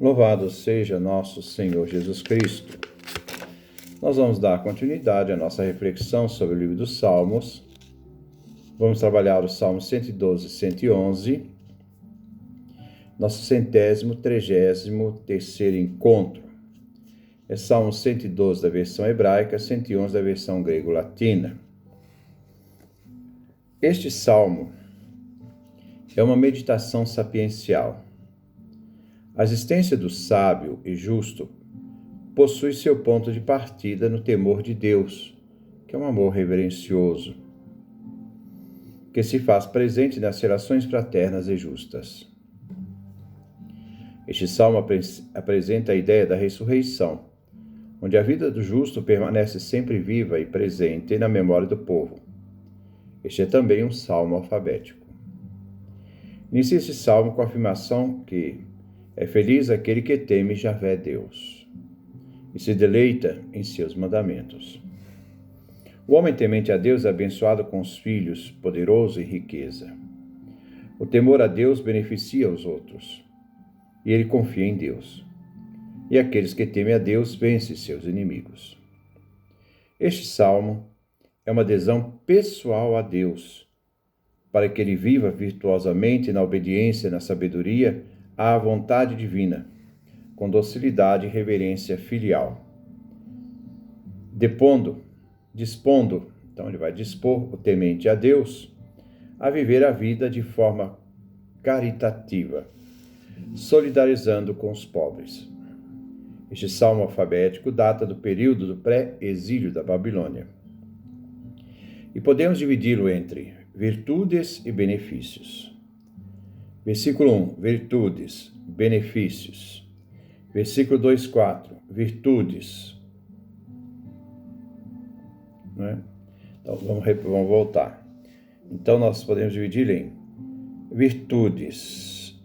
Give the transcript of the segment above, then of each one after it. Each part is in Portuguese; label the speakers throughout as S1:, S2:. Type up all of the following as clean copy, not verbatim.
S1: Louvado seja nosso Senhor Jesus Cristo. Nós vamos dar continuidade à nossa reflexão sobre o livro dos Salmos. Vamos trabalhar os Salmos 112 e 111, nosso 133º encontro. É Salmo 112 da versão hebraica, 111 da versão grego-latina. Este salmo é uma meditação sapiencial. A existência do sábio e justo possui seu ponto de partida no temor de Deus, que é um amor reverencioso, que se faz presente nas relações fraternas e justas. Este salmo apresenta a ideia da ressurreição, onde a vida do justo permanece sempre viva e presente na memória do povo. Este é também um salmo alfabético. Inicia esse salmo com a afirmação que é feliz aquele que teme Javé Deus e se deleita em seus mandamentos. O homem temente a Deus é abençoado com os filhos, poderoso e riqueza. O temor a Deus beneficia os outros, e ele confia em Deus. E aqueles que temem a Deus vencem seus inimigos. Este salmo é uma adesão pessoal a Deus, para que ele viva virtuosamente na obediência e na sabedoria à vontade divina, com docilidade e reverência filial. Dispondo, então ele vai dispor o temente a Deus a viver a vida de forma caritativa, solidarizando com os pobres. Este salmo alfabético data do período do pré-exílio da Babilônia. E podemos dividi-lo entre virtudes e benefícios. Versículo 1, virtudes, benefícios. Versículo 2:4, virtudes. Então, vamos voltar. Então, nós podemos dividir em virtudes,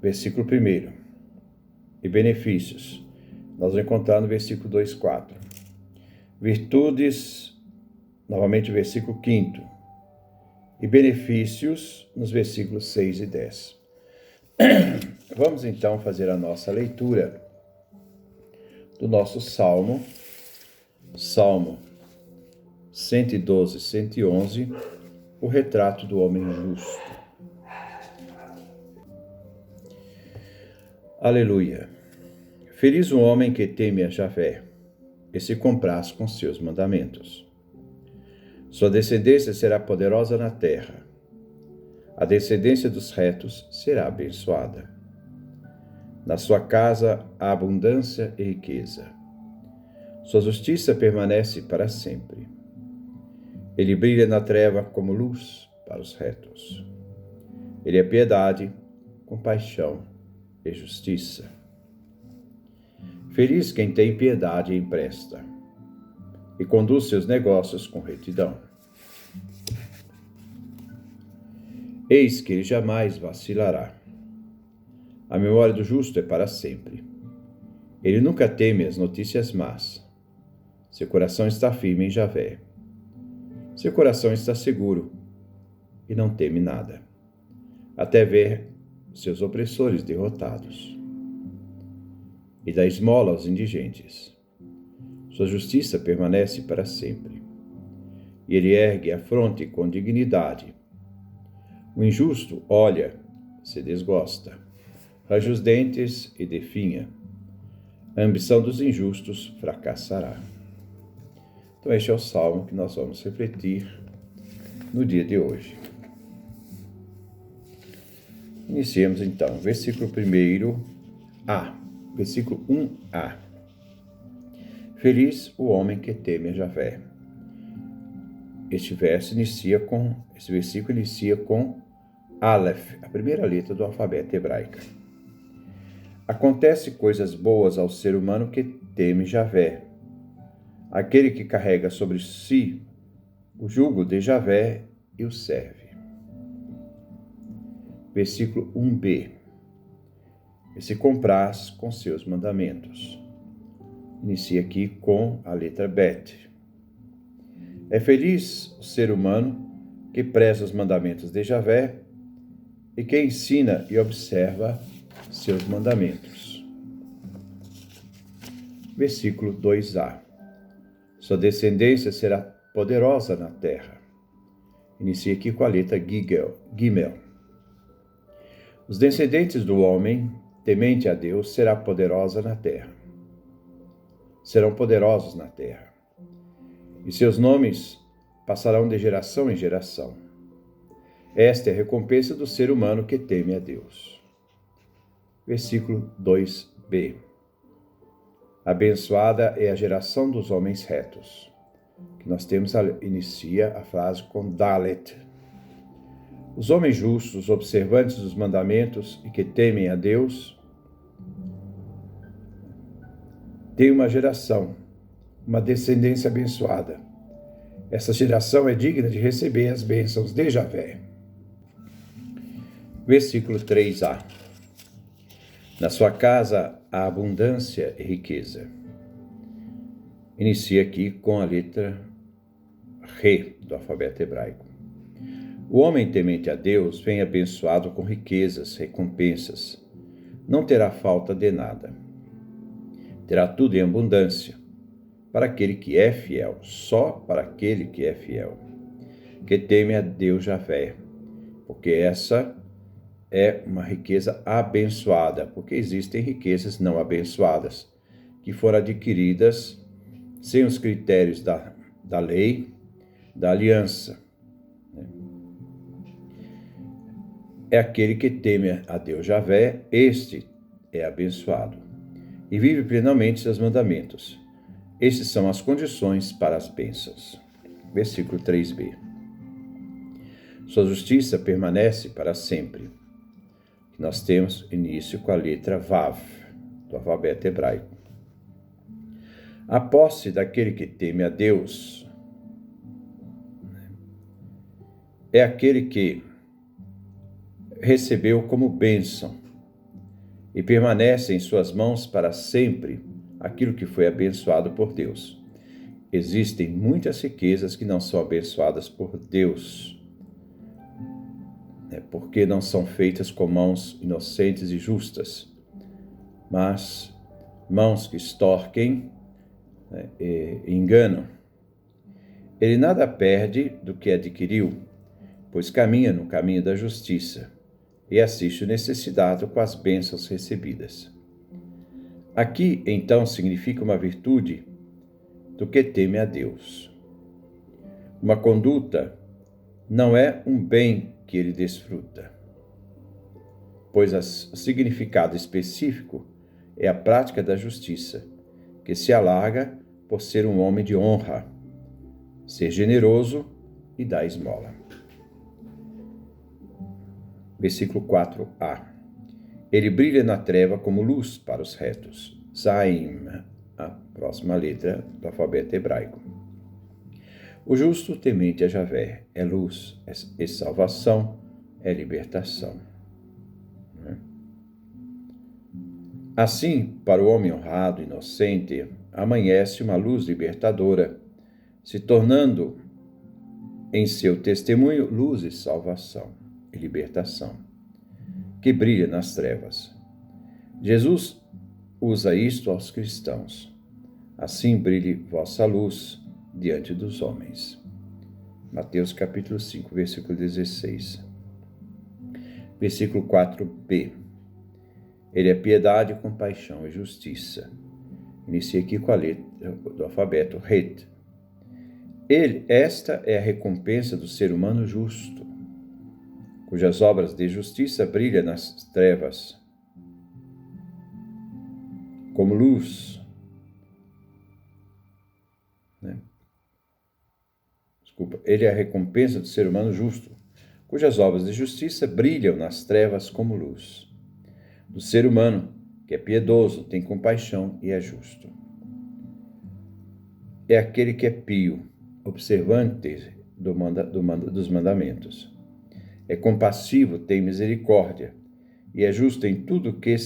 S1: versículo 1, e benefícios. Nós vamos encontrar no versículo 2:4. Virtudes, novamente, versículo 5, e benefícios nos versículos 6 e 10. Vamos então fazer a nossa leitura do nosso Salmo 112, 111, o retrato do homem justo. Aleluia! Feliz o homem que teme a Javé e se compraz com seus mandamentos. Sua descendência será poderosa na terra. A descendência dos retos será abençoada. Na sua casa há abundância e riqueza. Sua justiça permanece para sempre. Ele brilha na treva como luz para os retos. Ele é piedade, compaixão e justiça. Feliz quem tem piedade e empresta, e conduz seus negócios com retidão. Eis que ele jamais vacilará. A memória do justo é para sempre. Ele nunca teme as notícias más. Seu coração está firme em Javé. Seu coração está seguro e não teme nada, até ver seus opressores derrotados. E dá esmola aos indigentes. Sua justiça permanece para sempre. E ele ergue a fronte com dignidade. O injusto olha, se desgosta, range os dentes e definha. A ambição dos injustos fracassará. Então este é o salmo que nós vamos refletir no dia de hoje. Iniciemos então, versículo 1a, versículo 1a. Feliz o homem que teme a Javé. Esse versículo inicia com Aleph, a primeira letra do alfabeto hebraico. Acontece coisas boas ao ser humano que teme Javé, aquele que carrega sobre si o jugo de Javé e o serve. Versículo 1b. E se compraz com seus mandamentos. Inicia aqui com a letra Bet. É feliz o ser humano que preza os mandamentos de Javé e que ensina e observa seus mandamentos. Versículo 2a. Sua descendência será poderosa na terra. Inicia aqui com a letra Gimel. Os descendentes do homem, temente a Deus, serão poderosos na terra. E seus nomes passarão de geração em geração. Esta é a recompensa do ser humano que teme a Deus. Versículo 2b. Abençoada é a geração dos homens retos. Que nós inicia a frase com Dalet. Os homens justos, observantes dos mandamentos e que temem a Deus, têm uma geração, uma descendência abençoada. Essa geração é digna de receber as bênçãos de Javé. Versículo 3a. Na sua casa há abundância e riqueza. Inicia aqui com a letra Re do alfabeto hebraico. O homem temente a Deus vem abençoado com riquezas, recompensas. Não terá falta de nada. Terá tudo em abundância. Para aquele que é fiel, só para aquele que é fiel, que teme a Deus Javé, porque essa é uma riqueza abençoada, porque existem riquezas não abençoadas, que foram adquiridas sem os critérios da lei, da aliança. É aquele que teme a Deus Javé, este é abençoado, e vive plenamente seus mandamentos. Estes são as condições para as bênçãos. Versículo 3b. Sua justiça permanece para sempre. Nós temos início com a letra Vav, do alfabeto hebraico. A posse daquele que teme a Deus é aquele que recebeu como bênção e permanece em suas mãos para sempre aquilo que foi abençoado por Deus. Existem muitas riquezas que não são abençoadas por Deus, porque não são feitas com mãos inocentes e justas, mas mãos que extorquem e enganam. Ele nada perde do que adquiriu, pois caminha no caminho da justiça e assiste o necessitado com as bênçãos recebidas. Aqui, então, significa uma virtude do que teme a Deus. Uma conduta não é um bem que ele desfruta, pois o significado específico é a prática da justiça, que se alarga por ser um homem de honra, ser generoso e dar esmola. Versículo 4a. Ele brilha na treva como luz para os retos. Zaim, a próxima letra do alfabeto hebraico. O justo temente a Javé é luz, é salvação, é libertação. Assim, para o homem honrado e inocente, amanhece uma luz libertadora, se tornando em seu testemunho luz e salvação e libertação, que brilha nas trevas. Jesus usa isto aos cristãos. Assim brilhe vossa luz diante dos homens. Mateus capítulo 5, versículo 16. Versículo 4b. Ele é piedade, compaixão e justiça. Inicia aqui com a letra do alfabeto Het. Esta é a recompensa do ser humano justo, cujas obras de justiça brilham nas trevas como luz. Ele é a recompensa do ser humano justo, cujas obras de justiça brilham nas trevas como luz. Do ser humano que é piedoso, tem compaixão e é justo. É aquele que é pio, observante dos mandamentos. É compassivo, tem misericórdia e é justo em tudo que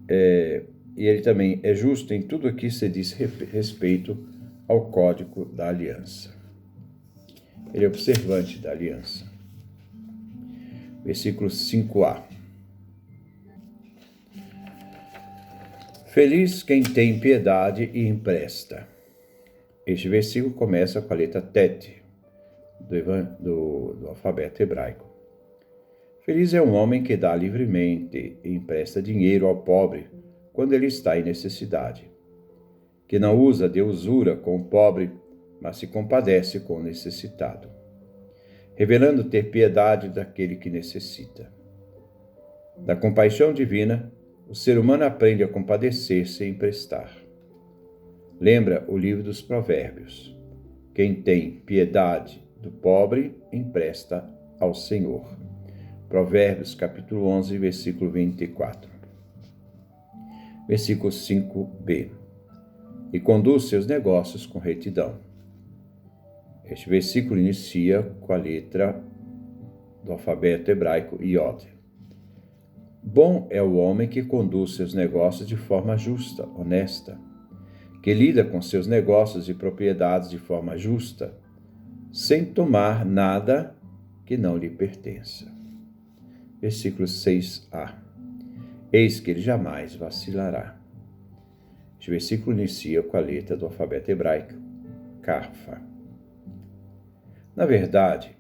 S1: e ele também é justo em tudo o que se diz respeito ao código da aliança. Ele é observante da aliança. Versículo 5a. Feliz quem tem piedade e empresta. Este versículo começa com a letra Tet do alfabeto hebraico. Feliz é um homem que dá livremente e empresta dinheiro ao pobre quando ele está em necessidade, que não usa de usura com o pobre, mas se compadece com o necessitado, revelando ter piedade daquele que necessita. Da compaixão divina, o ser humano aprende a compadecer-se e emprestar. Lembra o livro dos Provérbios: quem tem piedade do pobre, empresta ao Senhor. Provérbios, capítulo 11, versículo 24. Versículo 5b. E conduz seus negócios com retidão. Este versículo inicia com a letra do alfabeto hebraico Iod. Bom é o homem que conduz seus negócios de forma justa, honesta, que lida com seus negócios e propriedades de forma justa, sem tomar nada que não lhe pertença. Versículo 6a. Eis que ele jamais vacilará. Este versículo inicia com a letra do alfabeto hebraico, Kaf. Na verdade,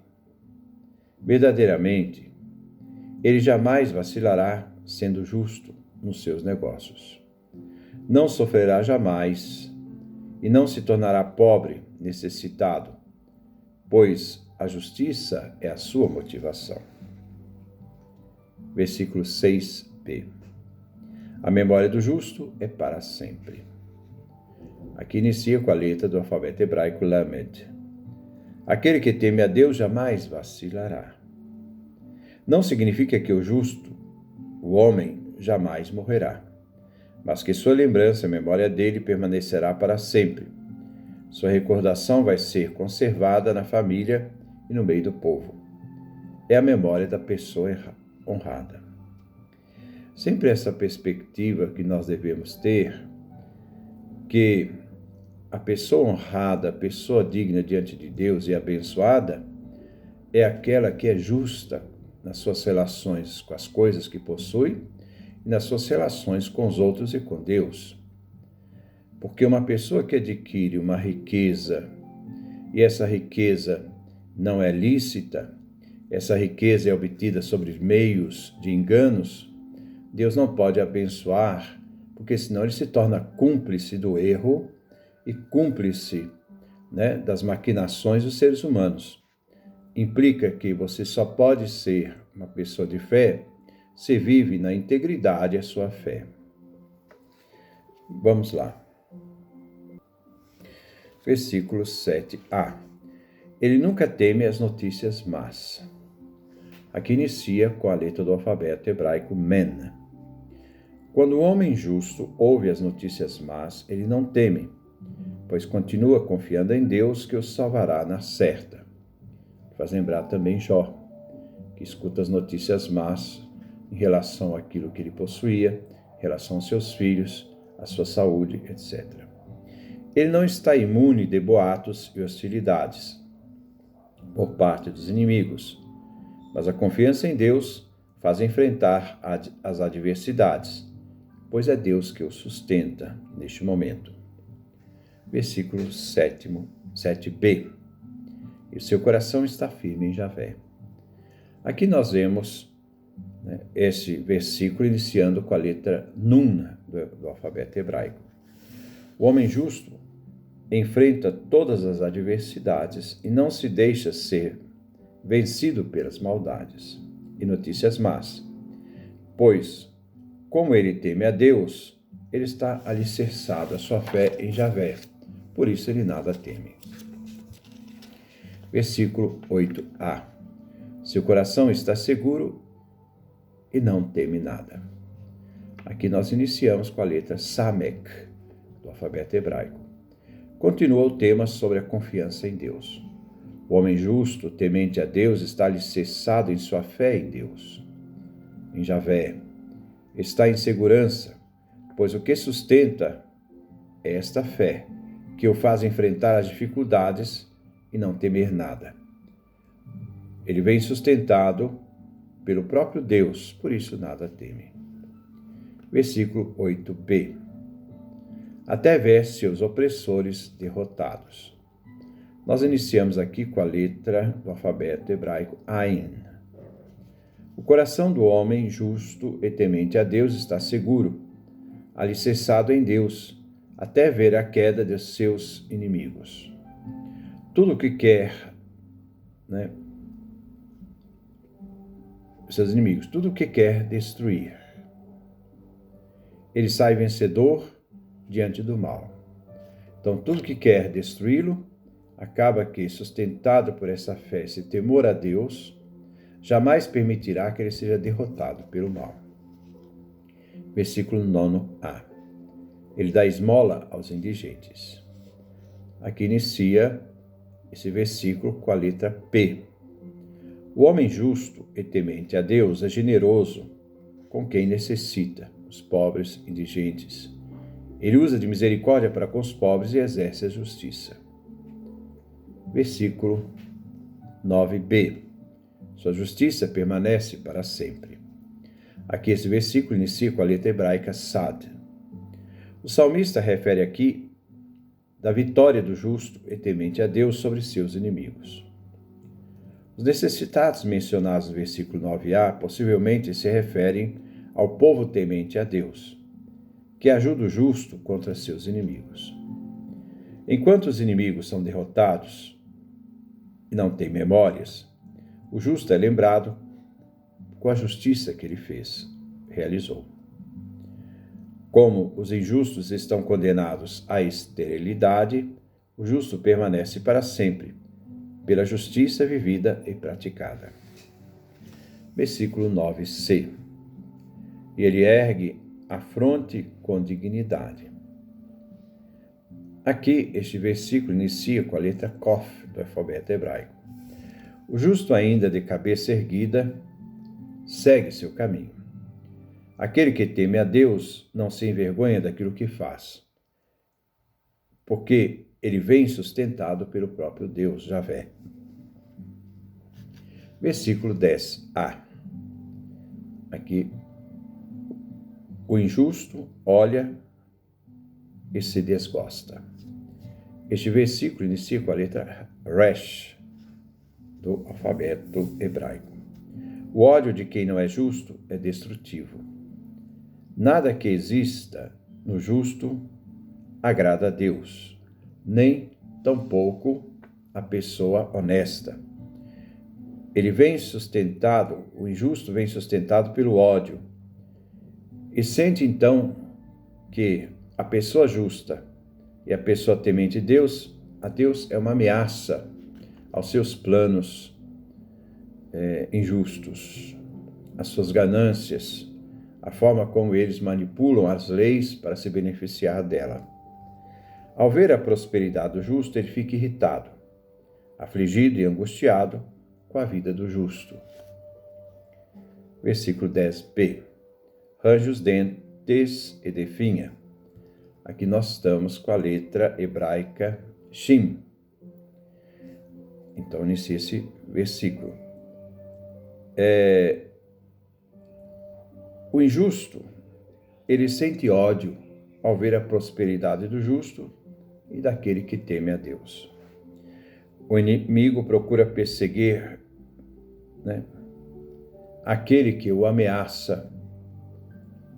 S1: verdadeiramente, ele jamais vacilará sendo justo nos seus negócios. Não sofrerá jamais e não se tornará pobre, necessitado, pois a justiça é a sua motivação. Versículo 6b. A memória do justo é para sempre. Aqui inicia com a letra do alfabeto hebraico Lamed. Aquele que teme a Deus jamais vacilará. Não significa que o justo, o homem, jamais morrerá, mas que sua lembrança, a memória dele, permanecerá para sempre. Sua recordação vai ser conservada na família e no meio do povo. É a memória da pessoa honrada. Sempre essa perspectiva que nós devemos ter, que a pessoa honrada, a pessoa digna diante de Deus e abençoada, é aquela que é justa nas suas relações com as coisas que possui e nas suas relações com os outros e com Deus. Porque uma pessoa que adquire uma riqueza e essa riqueza não é lícita, essa riqueza é obtida sobre meios de enganos, Deus não pode abençoar, porque senão ele se torna cúmplice do erro e cúmplice, das maquinações dos seres humanos. Implica que você só pode ser uma pessoa de fé se vive na integridade a sua fé. Vamos lá. Versículo 7a. Ele nunca teme as notícias más. Aqui inicia com a letra do alfabeto hebraico Men. Quando o homem justo ouve as notícias más, ele não teme, pois continua confiando em Deus que o salvará na certa. Faz lembrar também Jó, que escuta as notícias más em relação àquilo que ele possuía, em relação aos seus filhos, à sua saúde, etc. Ele não está imune de boatos e hostilidades por parte dos inimigos, mas a confiança em Deus faz enfrentar as adversidades, pois é Deus que o sustenta neste momento. Versículo 7b. E o seu coração está firme em Javé. Aqui nós vemos esse versículo iniciando com a letra Nun do alfabeto hebraico. O homem justo enfrenta todas as adversidades e não se deixa ser vencido pelas maldades e notícias más, pois, como ele teme a Deus, ele está alicerçado a sua fé em Javé, por isso ele nada teme. Versículo 8a. Seu coração está seguro e não teme nada. Aqui nós iniciamos com a letra Samek, do alfabeto hebraico. Continua o tema sobre a confiança em Deus. O homem justo, temente a Deus, está alicerçado em sua fé em Deus, em Javé. Está em segurança, pois o que sustenta é esta fé, que o faz enfrentar as dificuldades e não temer nada. Ele vem sustentado pelo próprio Deus, por isso nada teme. Versículo 8b. até ver seus opressores derrotados. Nós iniciamos aqui com a letra do alfabeto hebraico Ain. O coração do homem justo e temente a Deus está seguro, alicerçado em Deus, até ver a queda de seus inimigos. Tudo o que quer, seus inimigos, tudo o que quer destruir. Ele sai vencedor diante do mal. Então, tudo que quer destruí-lo, acaba que, sustentado por essa fé, esse temor a Deus, jamais permitirá que ele seja derrotado pelo mal. Versículo 9a. Ele dá esmola aos indigentes. Aqui inicia esse versículo com a letra P. O homem justo e temente a Deus é generoso com quem necessita, os pobres, indigentes. Ele usa de misericórdia para com os pobres e exerce a justiça. Versículo 9b. Sua justiça permanece para sempre. Aqui esse versículo inicia com a letra hebraica Sad. O salmista refere aqui da vitória do justo e temente a Deus sobre seus inimigos. Os necessitados mencionados no versículo 9a possivelmente se referem ao povo temente a Deus, que ajuda o justo contra seus inimigos. Enquanto os inimigos são derrotados e não têm memórias, o justo é lembrado com a justiça que ele realizou. Como os injustos estão condenados à esterilidade, o justo permanece para sempre, pela justiça vivida e praticada. Versículo 9c. E ele ergue a fronte com dignidade. Aqui, este versículo inicia com a letra Kof do alfabeto hebraico. O justo, ainda de cabeça erguida, segue seu caminho. Aquele que teme a Deus não se envergonha daquilo que faz, porque ele vem sustentado pelo próprio Deus, Javé. Versículo 10a. Aqui, o injusto olha e se desgosta. Este versículo inicia com a letra Resh do alfabeto hebraico. O ódio de quem não é justo é destrutivo. Nada que exista no justo agrada a Deus, nem tampouco a pessoa honesta. O injusto vem sustentado pelo ódio, e sente então que a pessoa justa e a pessoa temente a Deus é uma ameaça aos seus planos injustos, às suas ganâncias, a forma como eles manipulam as leis para se beneficiar dela. Ao ver a prosperidade do justo, ele fica irritado, afligido e angustiado com a vida do justo. Versículo 10b. Range os dentes e definha. Aqui nós estamos com a letra hebraica Shim. Então, inicia esse versículo. O injusto, ele sente ódio ao ver a prosperidade do justo e daquele que teme a Deus. O inimigo procura perseguir aquele que o ameaça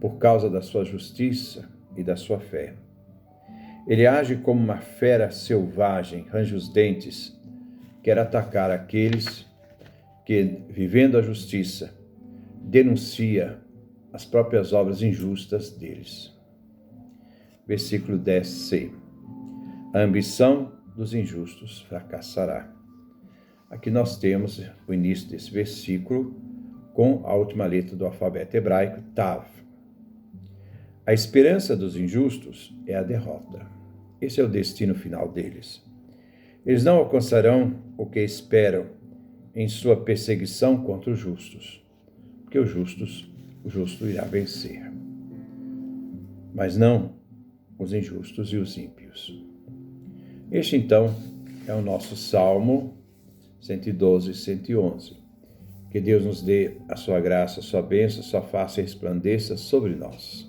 S1: por causa da sua justiça e da sua fé. Ele age como uma fera selvagem, range os dentes, quer atacar aqueles que, vivendo a justiça, denuncia as próprias obras injustas deles. Versículo 10c. A ambição dos injustos fracassará. Aqui nós temos o início desse versículo com a última letra do alfabeto hebraico, Tav. A esperança dos injustos é a derrota. Esse é o destino final deles. Eles não alcançarão o que esperam em sua perseguição contra os justos, porque o justo irá vencer. Mas não os injustos e os ímpios. Este, então, é o nosso Salmo 112 e 111. Que Deus nos dê a sua graça, a sua bênção, a sua face resplandeça sobre nós.